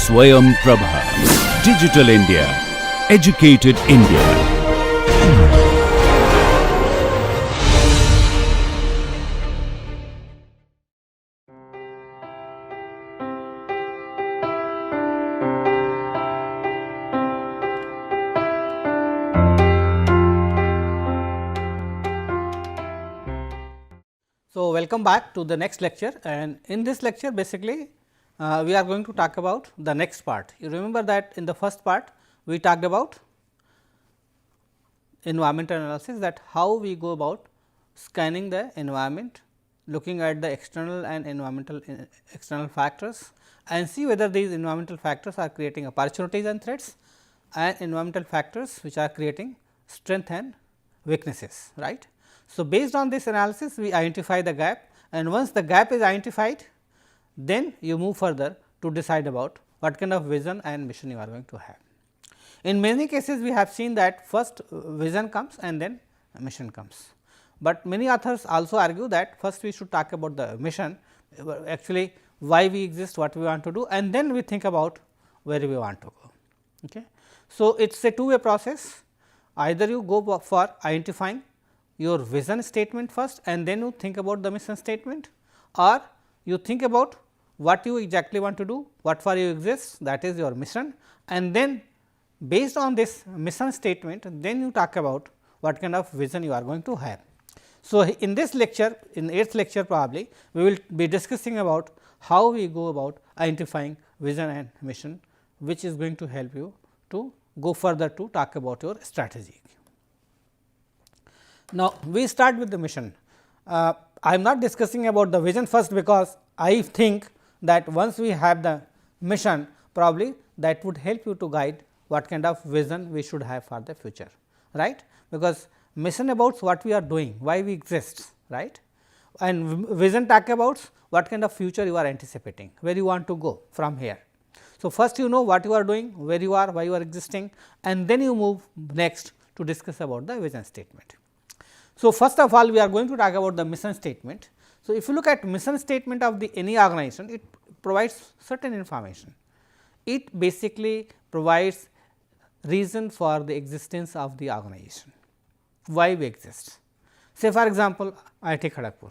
Swayam Prabha. Digital India. Educated India. So, welcome back to the next lecture, and in this lecture basically we are going to talk about the next part. You remember that in the first part we talked about environmental analysis, that how we go about scanning the environment, looking at the external and external factors and see whether these environmental factors are creating opportunities and threats, and environmental factors which are creating strength and weaknesses, right. So, based on this analysis we identify the gap, and once the gap is identified, then you move further to decide about what kind of vision and mission you are going to have. In many cases we have seen that first vision comes and then mission comes, but many authors also argue that first we should talk about the mission, actually why we exist, what we want to do, and then we think about where we want to go. Okay. So, it is a two-way process, either you go for identifying your vision statement first and then you think about the mission statement, or you think about what you exactly want to do, what for you exist, that is your mission, and then based on this mission statement then you talk about what kind of vision you are going to have. So, in this lecture, in 8th lecture probably we will be discussing about how we go about identifying vision and mission, which is going to help you to go further to talk about your strategy. Now, we start with the mission. I am not discussing about the vision first, because I think that once we have the mission, probably that would help you to guide what kind of vision we should have for the future, right. Because mission about what we are doing, why we exist, right, and vision talk about what kind of future you are anticipating, where you want to go from here. So, first you know what you are doing, where you are, why you are existing, and then you move next to discuss about the vision statement. So, first of all we are going to talk about the mission statement. So, if you look at mission statement of the any organization, it provides certain information. It basically provides reason for the existence of the organization, why we exist. Say for example, IIT Kharagpur.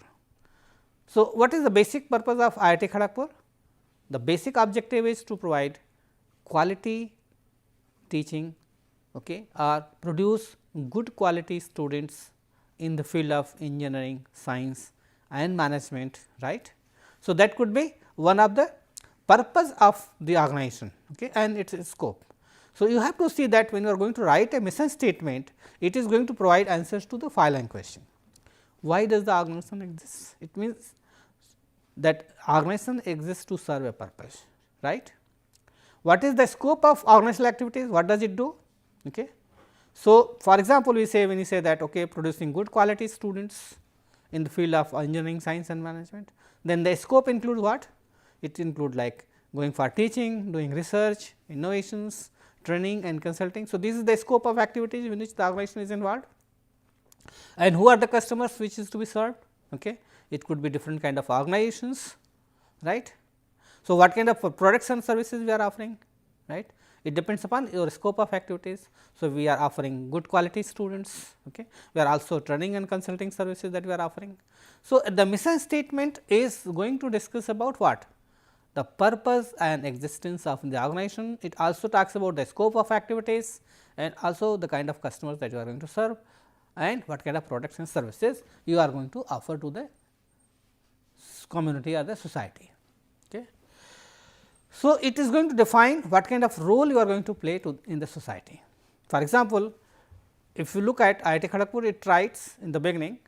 So, what is the basic purpose of IIT Kharagpur? The basic objective is to provide quality teaching, okay, or produce good quality students in the field of engineering, science and management, right. So, that could be one of the purpose of the organization, okay, and its scope. So, you have to see that when you are going to write a mission statement, it is going to provide answers to the following question: why does the organization exist? It means that organization exists to serve a purpose, right. What is the scope of organizational activities? What does it do? Okay. So, for example, we say when you say that okay, producing good quality students in the field of engineering, science and management, then the scope includes what? It includes like going for teaching, doing research, innovations, training and consulting. So, this is the scope of activities in which the organization is involved, and who are the customers which is to be served? Okay. It could be different kind of organizations, right. So, what kind of products and services we are offering, right. It depends upon your scope of activities. So, we are offering good quality students, okay. We are also training and consulting services that we are offering. So, the mission statement is going to discuss about what? The purpose and existence of the organization. It also talks about the scope of activities and also the kind of customers that you are going to serve and what kind of products and services you are going to offer to the community or the society. Okay. So, it is going to define what kind of role you are going to play in the society. For example, if you look at IIT Kharagpur, it writes in the beginning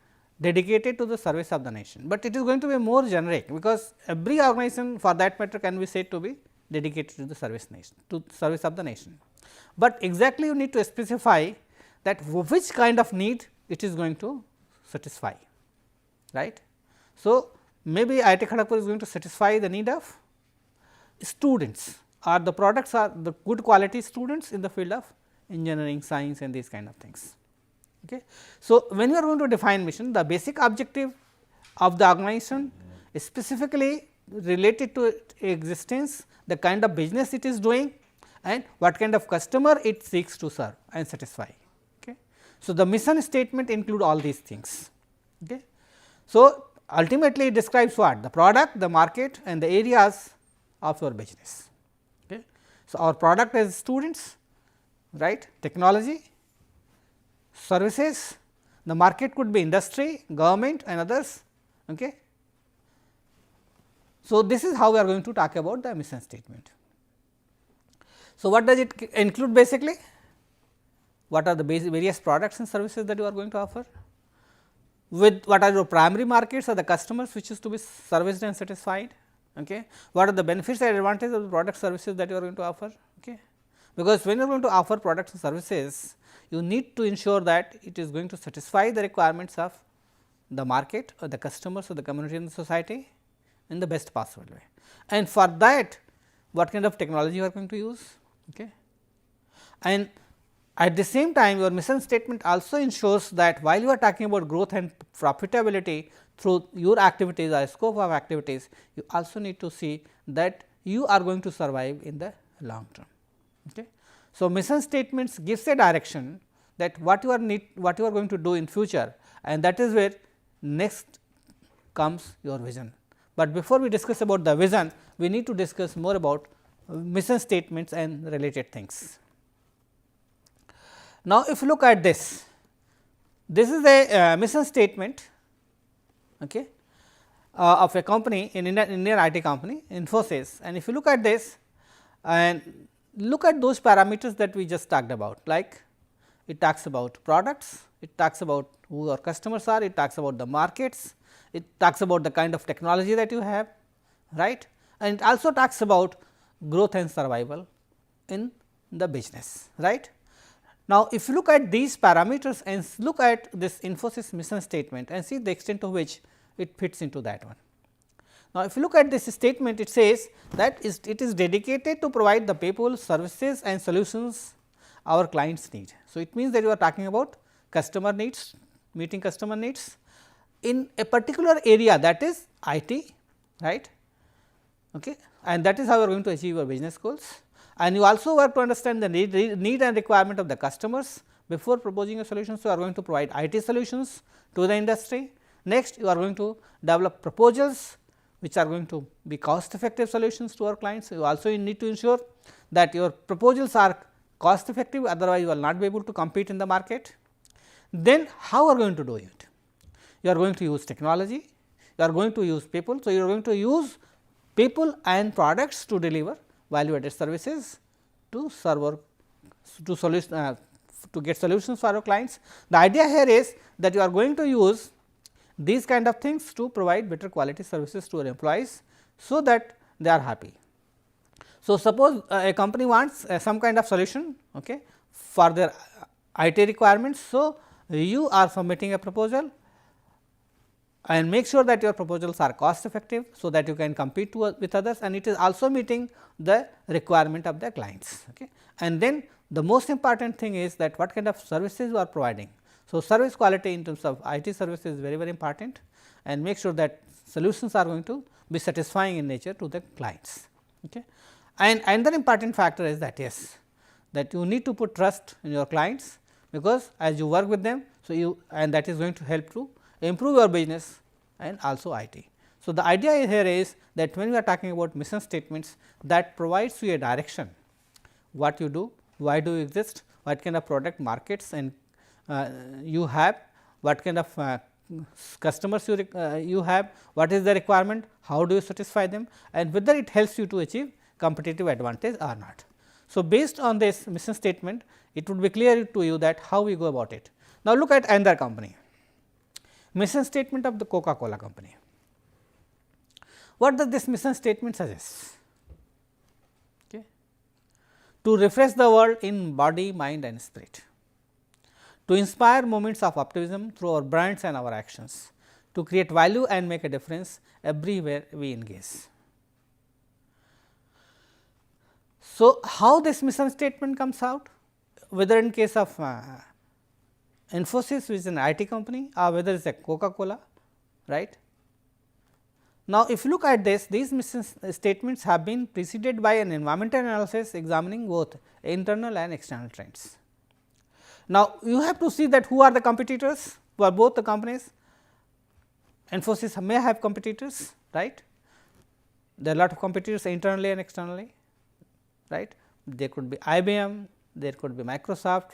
dedicated to the service of the nation, but it is going to be more generic, because every organization for that matter can be said to be dedicated to the service of the nation. But exactly you need to specify that which kind of need it is going to satisfy, right. So, maybe IIT Kharagpur is going to satisfy the need of students, or the products are the good quality students in the field of engineering, science and these kind of things. Okay. So, when you are going to define mission, the basic objective of the organization specifically related to its existence, the kind of business it is doing and what kind of customer it seeks to serve and satisfy. Okay. So, the mission statement include all these things. Okay. So, ultimately it describes what? The product, the market and the areas of your business. Okay. So, our product as students, right, technology, services, the market could be industry, government and others. Okay. So, this is how we are going to talk about the mission statement. So, what does it include basically? What are the various products and services that you are going to offer? With what are your primary markets or the customers which is to be serviced and satisfied? Okay. What are the benefits and advantages of the product services that you are going to offer? Okay. Because when you are going to offer products and services, you need to ensure that it is going to satisfy the requirements of the market or the customers or the community and the society in the best possible way. And for that, what kind of technology you are going to use? Okay. And at the same time, your mission statement also ensures that while you are talking about growth and profitability through your activities or scope of activities, you also need to see that you are going to survive in the long term. Okay. So, mission statements gives a direction that what you are going to do in future, and that is where next comes your vision. But before we discuss about the vision, we need to discuss more about mission statements and related things. Now, if you look at this is a mission statement, okay, of a company in Indian IT company Infosys, and if you look at this and look at those parameters that we just talked about, like it talks about products, it talks about who our customers are, it talks about the markets, it talks about the kind of technology that you have, right, and it also talks about growth and survival in the business, right. Now, if you look at these parameters and look at this Infosys mission statement and see the extent to which it fits into that one. Now, if you look at this statement, it says that it is dedicated to provide the people, services and solutions our clients need. So, it means that you are talking about customer needs, meeting customer needs in a particular area, that is IT, right, okay, and that is how you are going to achieve your business goals. And you also work to understand the need and requirement of the customers before proposing a solution. So, you are going to provide IT solutions to the industry. Next, you are going to develop proposals which are going to be cost effective solutions to our clients. You also need to ensure that your proposals are cost effective, otherwise you will not be able to compete in the market. Then how are you going to do it? You are going to use technology, you are going to use people. So, you are going to use people and products to deliver value added services to serve or to get solutions for our clients. The idea here is that you are going to use these kind of things to provide better quality services to our employees, so that they are happy. So, suppose a company wants some kind of solution, okay, for their IT requirements. So, you are submitting a proposal and make sure that your proposals are cost effective, so that you can compete with others, and it is also meeting the requirement of the clients. Okay. And then the most important thing is that what kind of services you are providing. So, service quality in terms of IT services is very, very important, and make sure that solutions are going to be satisfying in nature to the clients. Okay. And another important factor is that yes, that you need to put trust in your clients, because as you work with them, so you, and that is going to help to improve your business and also IT. So, the idea here is that when we are talking about mission statements, that provides you a direction, what you do, why do you exist, what kind of product markets and you have, what kind of customers you have, what is the requirement, how do you satisfy them, and whether it helps you to achieve competitive advantage or not. So, based on this mission statement, it would be clear to you that how we go about it. Now, look at another company, mission statement of the Coca-Cola company. What does this mission statement suggest? Okay. To refresh the world in body, mind and spirit, to inspire moments of optimism through our brands and our actions, to create value and make a difference everywhere we engage. So, how this mission statement comes out, whether in case of Infosys, which is an IT company, or whether it is a Coca-Cola, right. Now, if you look at this, these mission statements have been preceded by an environmental analysis examining both internal and external trends. Now, you have to see that who are the competitors for both the companies. Infosys may have competitors, right. There are a lot of competitors internally and externally, right. There could be IBM, there could be Microsoft,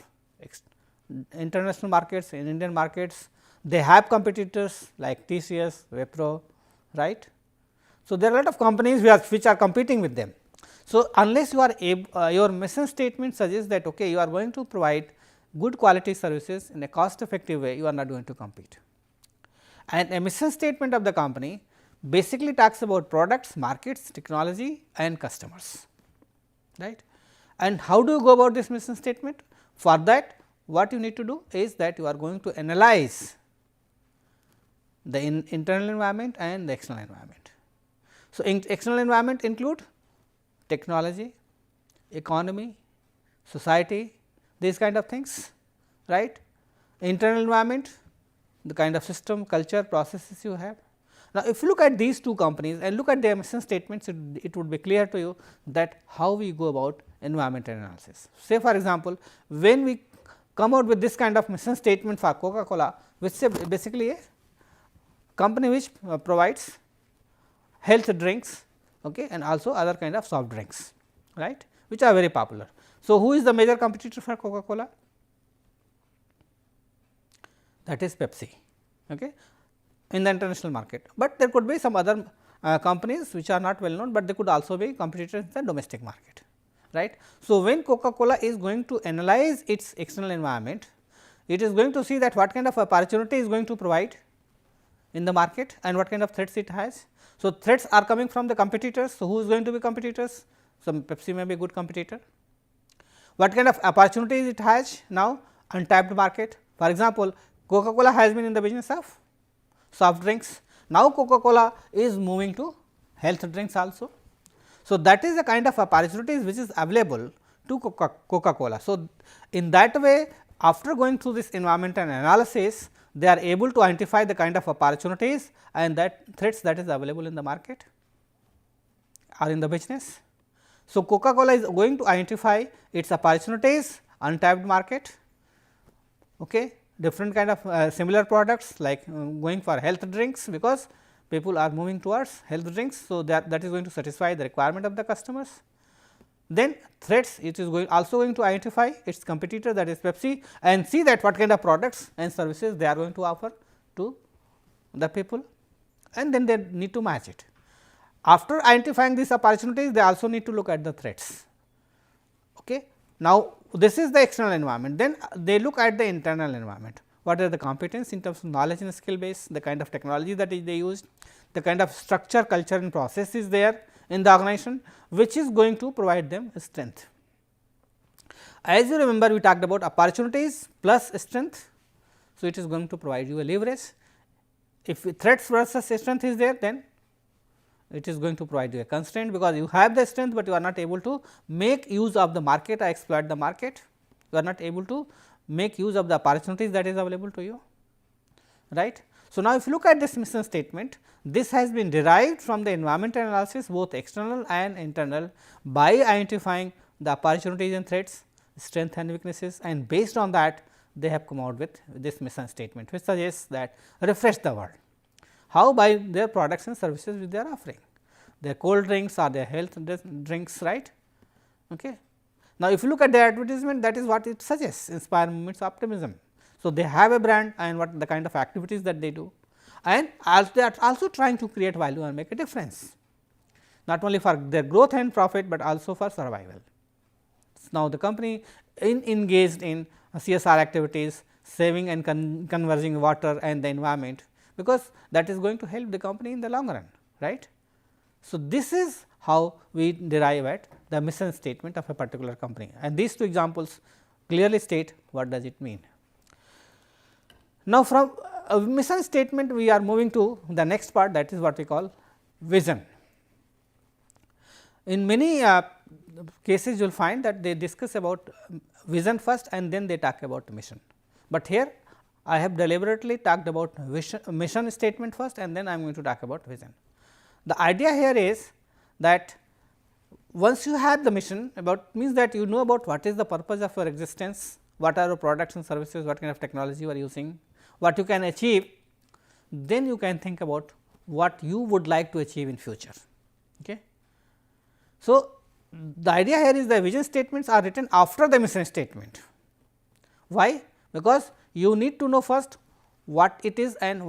international markets, in Indian markets, they have competitors like TCS, Wipro, right. So, there are a lot of companies which are competing with them. So, unless you are your mission statement suggests that okay, you are going to provide good quality services in a cost effective way, you are not going to compete. And a mission statement of the company basically talks about products, markets, technology and customers, right. And how do you go about this mission statement? For that, what you need to do is that you are going to analyze the internal environment and the external environment. So, external environment include technology, economy, society, these kind of things, right. Internal environment, the kind of system, culture, processes you have. Now, if you look at these two companies and look at their mission statements, it would be clear to you that how we go about environmental analysis. Say for example, when we come out with this kind of mission statement for Coca-Cola, which is basically a company which provides health drinks, okay, and also other kind of soft drinks, right, which are very popular. So, who is the major competitor for Coca-Cola? That is Pepsi, okay, in the international market, but there could be some other companies which are not well known, but they could also be competitors in the domestic market, right. So, when Coca-Cola is going to analyze its external environment, it is going to see that what kind of opportunity is going to provide in the market and what kind of threats it has. So, threats are coming from the competitors. So, who is going to be competitors? So, Pepsi may be a good competitor. What kind of opportunities it has now? Untapped market. For example, Coca-Cola has been in the business of soft drinks. Now, Coca-Cola is moving to health drinks also. So, that is the kind of opportunities which is available to Coca-Cola. So, in that way, after going through this environmental analysis, they are able to identify the kind of opportunities and that threats that is available in the market or in the business. So, Coca-Cola is going to identify its opportunities, untapped market, okay, different kind of similar products like going for health drinks, because people are moving towards health drinks. So, that is going to satisfy the requirement of the customers. Then threats, it is also going to identify its competitor, that is Pepsi, and see that what kind of products and services they are going to offer to the people, and then they need to match it. After identifying these opportunities, they also need to look at the threats. Okay. Now, this is the external environment, then they look at the internal environment. What are the competence in terms of knowledge and skill base, the kind of technology that they use, the kind of structure, culture and process is there in the organization, which is going to provide them strength. As you remember, we talked about opportunities plus strength. So, it is going to provide you a leverage. If threats versus strength is there, then it is going to provide you a constraint, because you have the strength, but you are not able to make use of the market or exploit the market. You are not able to make use of the opportunities that is available to you, right. So, now if you look at this mission statement, this has been derived from the environmental analysis, both external and internal, by identifying the opportunities and threats, strength and weaknesses, and based on that they have come out with this mission statement, which suggests that refresh the world. How? By their products and services which they are offering, their cold drinks or their health drinks, right. Okay. Now, if you look at their advertisement, that is what it suggests, inspire movements of optimism. So, they have a brand and what the kind of activities that they do, and they are also trying to create value and make a difference, not only for their growth and profit, but also for survival. Now, the company engaged in CSR activities, saving and conserving water and the environment, because that is going to help the company in the long run, right. So, this is how we derive at the mission statement of a particular company, and these two examples clearly state what does it mean. Now, from a mission statement we are moving to the next part, that is what we call vision. In many cases you will find that they discuss about vision first and then they talk about mission, but here I have deliberately talked about mission statement first and then I am going to talk about vision. the idea here is that once you have the mission, about means that you know about what is the purpose of your existence, what are your products and services, what kind of technology you are using, what you can achieve, then you can think about what you would like to achieve in future. Okay. So, the idea here is the vision statements are written after the mission statement. Why? Because you need to know first what it is and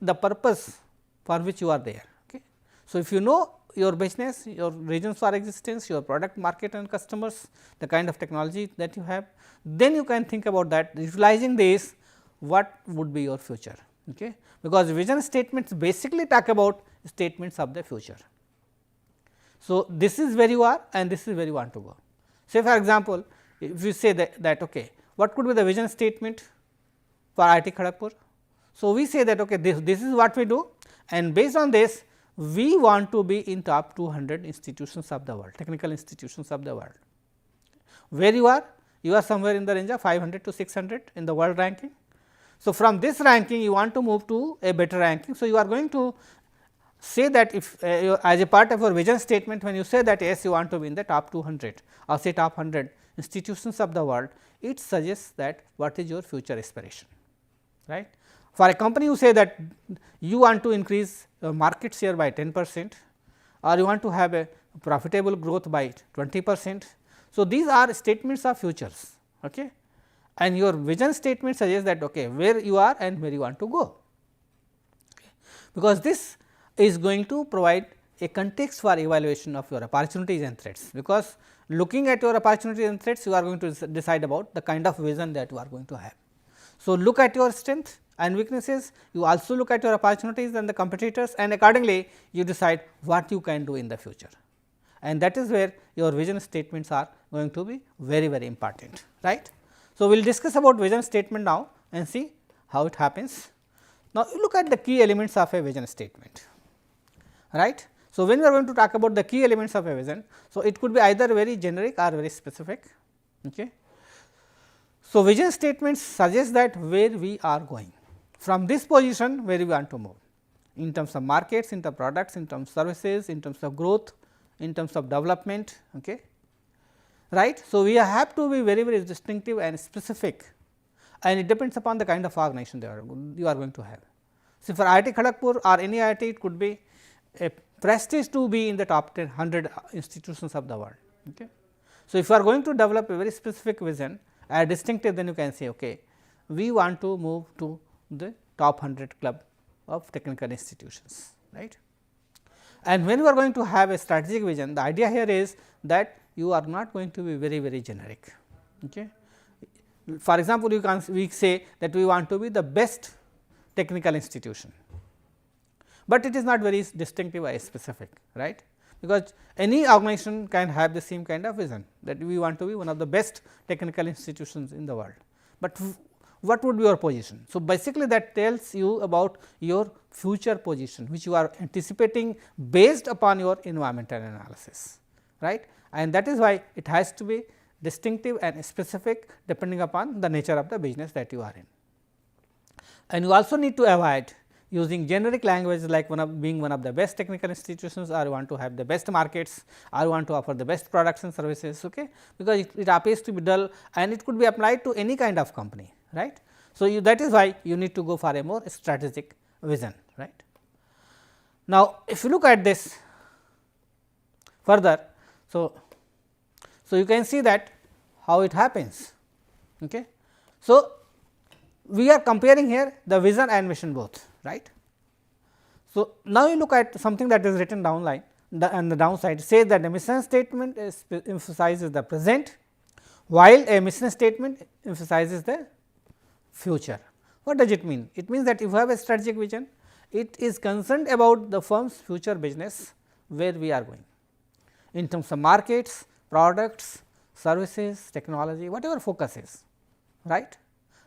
the purpose for which you are there. Okay. So, if you know your business, your reasons for existence, your product, market and customers, the kind of technology that you have, then you can think about that, utilizing this, what would be your future. Okay. Because vision statements basically talk about statements of the future. So, this is where you are and this is where you want to go. Say for example, if you say that okay, what could be the vision statement for IIT Kharagpur? So, we say that okay, this is what we do, and based on this we want to be in top 200 institutions of the world, technical institutions of the world. Where you are? You are somewhere in the range of 500 to 600 in the world ranking. So, from this ranking you want to move to a better ranking. So, you are going to say that if as a part of your vision statement, when you say that yes, you want to be in the top 200 or say top 100 institutions of the world, it suggests that what is your future aspiration, right. For a company, you say that you want to increase market share by 10% or you want to have a profitable growth by 20%. So, these are statements of futures, okay, and your vision statement suggests that okay, where you are and where you want to go, okay, because this is going to provide a context for evaluation of your opportunities and threats, because looking at your opportunities and threats, you are going to decide about the kind of vision that you are going to have. So, look at your strength and weaknesses, you also look at your opportunities and the competitors, and accordingly you decide what you can do in the future, and that is where your vision statements are going to be very, very important, right. So, we will discuss about vision statement now and see how it happens. Now, you look at the key elements of a vision statement, right. So, when we are going to talk about the key elements of a vision, so it could be either very generic or very specific. Okay. So, vision statements suggest that where we are going, from this position where we want to move in terms of markets, in terms of products, in terms of services, in terms of growth, in terms of development, okay, right. So, we have to be very, very distinctive and specific, and it depends upon the kind of organization you are going to have. So, for IIT Kharagpur or any IIT, it could be a prestige to be in the top 100 institutions of the world. Okay. So, if you are going to develop a very specific vision and distinctive, then you can say okay, we want to move to the top 100 club of technical institutions, right. And when you are going to have a strategic vision, the idea here is that you are not going to be very, very generic. Okay. For example, we say that we want to be the best technical institution, but it is not very distinctive or specific, right, because any organization can have the same kind of vision that we want to be one of the best technical institutions in the world, but what would be your position. So, basically that tells you about your future position, which you are anticipating based upon your environmental analysis, right, and that is why it has to be distinctive and specific depending upon the nature of the business that you are in. And you also need to avoid using generic language like being one of the best technical institutions, or you want to have the best markets, or you want to offer the best products and services, okay, because it appears to be dull and it could be applied to any kind of company, right. So, that is why you need to go for a more strategic vision, right. Now, if you look at this further, so you can see that how it happens. Okay. So, we are comparing here the vision and mission both, right. So, now you look at something that is written down line and the downside says that the mission statement emphasizes the present, while a mission statement emphasizes the future. What does it mean? It means that if you have a strategic vision, it is concerned about the firm's future business, where we are going in terms of markets, products, services, technology, whatever focus is, right,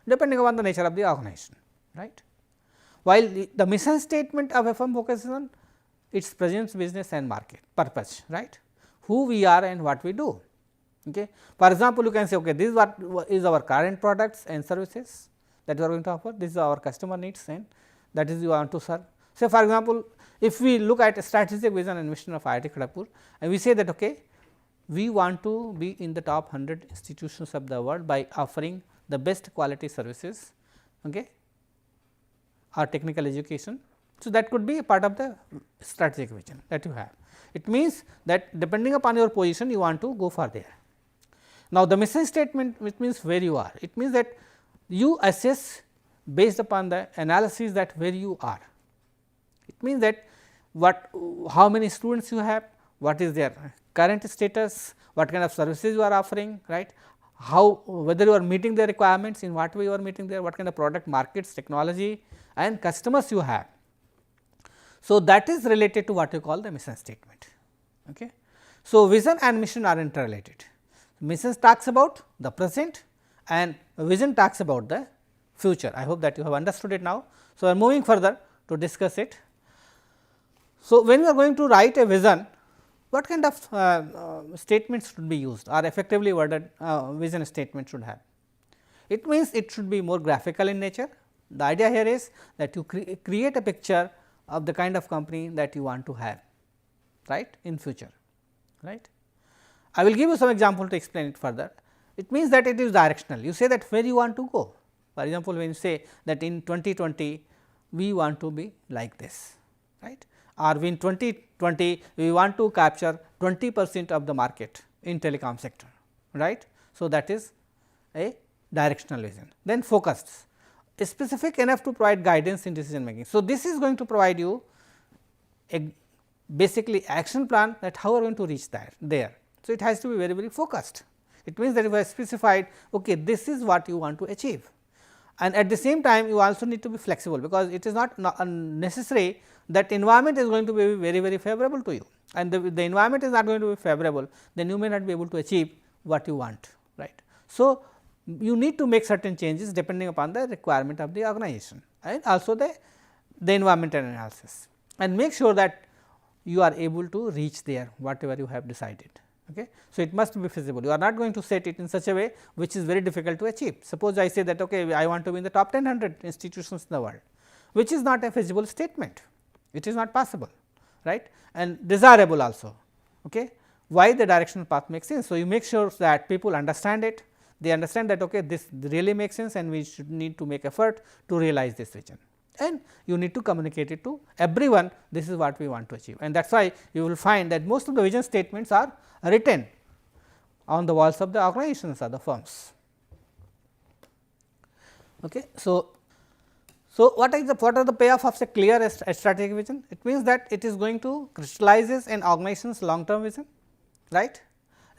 depending upon the nature of the organization, right. While the mission statement of a firm focuses on its present business and market purpose, right, who we are and what we do. Okay. For example, you can say okay, this is what is our current products and services that we are going to offer, this is our customer needs and that is you want to serve. Say for example, if we look at a strategic vision and mission of IIT Kharagpur and we say that okay, we want to be in the top 100 institutions of the world by offering the best quality services, okay, or technical education. So, that could be a part of the strategic vision that you have. It means that depending upon your position you want to go for there. Now, the mission statement, which means where you are, it means that you assess based upon the analysis that where you are. It means that how many students you have, what is their current status, what kind of services you are offering, right, how, whether you are meeting the requirements, in what way you are meeting there, what kind of product, markets, technology and customers you have. So, that is related to what you call the mission statement. Okay. So, vision and mission are interrelated. Mission talks about the present and vision talks about the future. I hope that you have understood it now. So, we are moving further to discuss it. So, when we are going to write a vision, what kind of statements should be used or effectively worded vision statement should have? It means it should be more graphical in nature. The idea here is that you create a picture of the kind of company that you want to have, right, in future, right. I will give you some example to explain it further. It means that it is directional. You say that where you want to go. For example, when you say that in 2020 we want to be like this, right, or in 2020 we want to capture 20% of the market in telecom sector, right. So, that is a directional vision. Then focused, specific enough to provide guidance in decision making. So, this is going to provide you a basically action plan that how are going to reach there. So, it has to be very, very focused. It means that if I specified okay, this is what you want to achieve, and at the same time you also need to be flexible, because it is not necessary that environment is going to be very, very favorable to you, and the environment is not going to be favorable, then you may not be able to achieve what you want, right. So, you need to make certain changes depending upon the requirement of the organization and also the environmental analysis, and make sure that you are able to reach there whatever you have decided. Okay. So, it must be feasible. You are not going to set it in such a way which is very difficult to achieve. Suppose I say that okay, I want to be in the top 100 institutions in the world, which is not a feasible statement, it is not possible, right, and desirable also. Okay. Why the directional path makes sense? So, you make sure that people understand it, they understand that okay, this really makes sense and we should need to make effort to realize this vision, and you need to communicate it to everyone, this is what we want to achieve, and that is why you will find that most of the vision statements are written on the walls of the organizations or the firms. Okay. So, what are the payoff of a clear strategic vision? It means that it is going to crystallizes an organization's long term vision, right,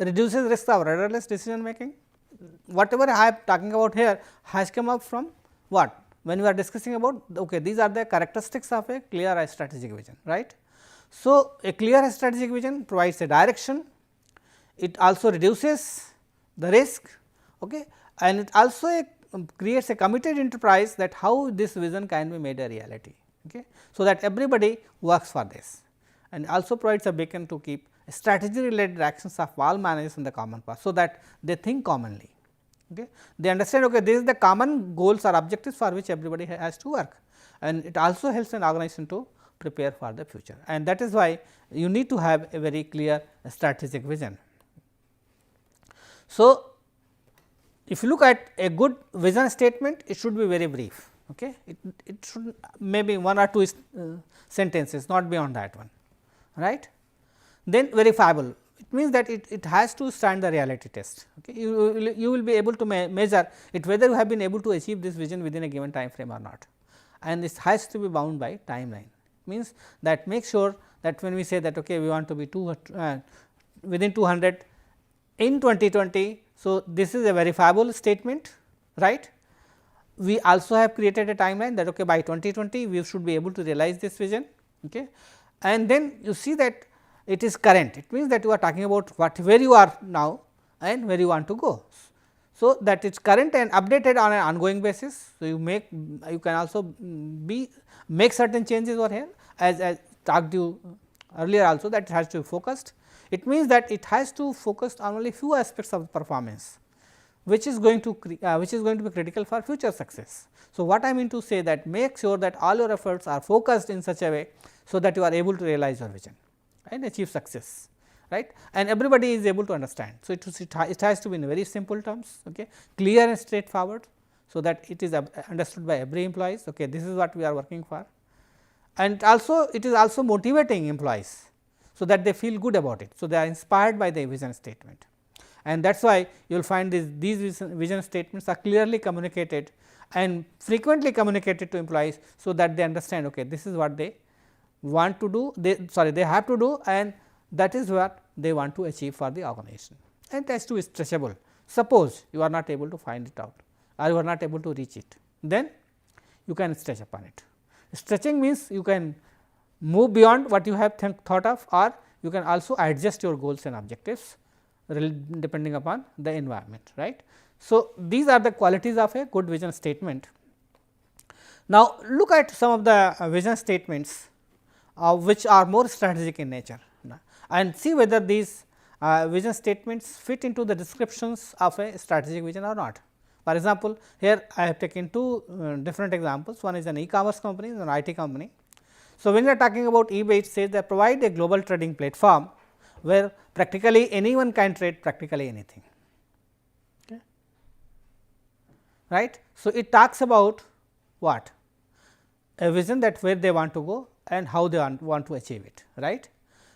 reduces risk of rudderless decision making. Whatever I am talking about here has come up from what? When we are discussing about okay, these are the characteristics of a clear strategic vision, right. So, a clear strategic vision provides a direction, it also reduces the risk, okay, and it also creates a committed enterprise that how this vision can be made a reality. Okay. So, that everybody works for this, and also provides a beacon to keep strategy related actions of all managers in the common path. So, that they think commonly, okay. They understand okay, this is the common goals or objectives for which everybody has to work, and it also helps an organization to prepare for the future, and that is why you need to have a very clear strategic vision. So, if you look at a good vision statement, it should be very brief, okay. It should maybe 1 or 2 sentences, not beyond that one, right. Then verifiable, it means that it has to stand the reality test. Okay. You will be able to measure it whether you have been able to achieve this vision within a given time frame or not, and this has to be bound by timeline. Means that make sure that when we say that okay, we want to be within 200 in 2020. So, this is a verifiable statement, right. We also have created a timeline that okay, by 2020 we should be able to realize this vision, okay. And then you see that it is current, it means that you are talking about where you are now and where you want to go. So, that it is current and updated on an ongoing basis. So, you can also make certain changes over here, as talked you earlier also, that it has to be focused. It means that it has to focus on only few aspects of performance, which is going to be critical for future success. So, what I mean to say that make sure that all your efforts are focused in such a way, so that you are able to realize your vision and achieve success, right, and everybody is able to understand. So, it has to be in very simple terms, okay, clear and straightforward, so that it is understood by every employees. Okay, this is what we are working for, and also it is also motivating employees, so that they feel good about it. So, they are inspired by the vision statement, and that is why you will find these vision statements are clearly communicated and frequently communicated to employees, so that they understand, okay, this is what they want to do, they have to do, and that is what they want to achieve for the organization, and it has to be stretchable. Suppose you are not able to find it out or you are not able to reach it, then you can stretch upon it. Stretching means you can move beyond what you have thought of, or you can also adjust your goals and objectives depending upon the environment, right. So, these are the qualities of a good vision statement. Now, look at some of the vision statements which are more strategic in nature, and see whether these vision statements fit into the descriptions of a strategic vision or not. For example, here I have taken two different examples. One is an e-commerce company and an IT company. So, when we are talking about eBay, it says they provide a global trading platform where practically anyone can trade practically anything, okay, right. So, it talks about what? A vision, that where they want to go and how they want to achieve it, right.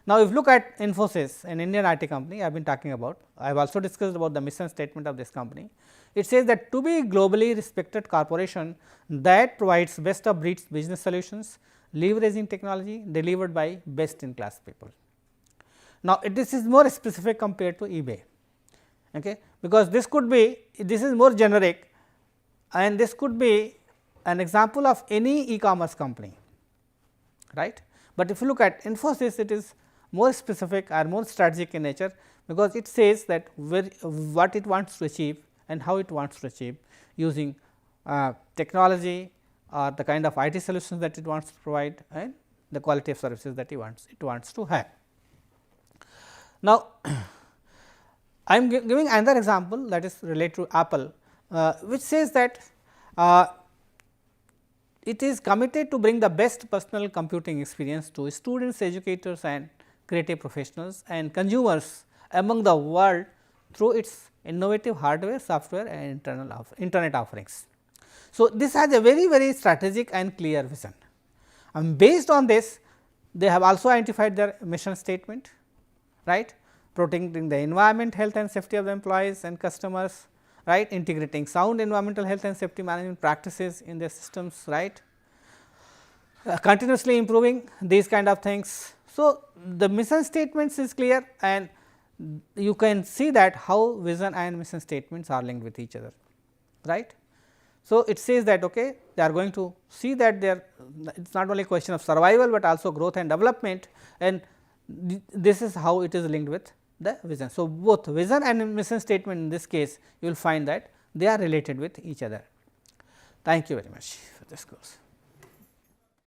Now, if you look at Infosys, an Indian IT company I have been talking about, I have also discussed about the mission statement of this company. It says that to be globally respected corporation that provides best of breed business solutions, leveraging technology delivered by best in class people. Now, this is more specific compared to eBay, okay, because this is more generic, and this could be an example of any e-commerce company, right. But if you look at Infosys, it is more specific or more strategic in nature, because it says that what it wants to achieve and how it wants to achieve using technology or the kind of IT solutions that it wants to provide and the quality of services that it wants to have. Now, I am giving another example that is related to Apple, which says that it is committed to bring the best personal computing experience to students, educators and creative professionals and consumers among the world through its innovative hardware, software and internet offerings. So, this has a very strategic and clear vision, and based on this they have also identified their mission statement, right, protecting the environment, health and safety of the employees and customers, right, integrating sound environmental health and safety management practices in their systems, right, continuously improving these kind of things. So, the mission statements is clear, and you can see that how vision and mission statements are linked with each other, right. So, it says that okay, they are going to see that it is not only a question of survival, but also growth and development, and this is how it is linked with the vision. So, both vision and mission statement in this case you will find that they are related with each other. Thank you very much for this course.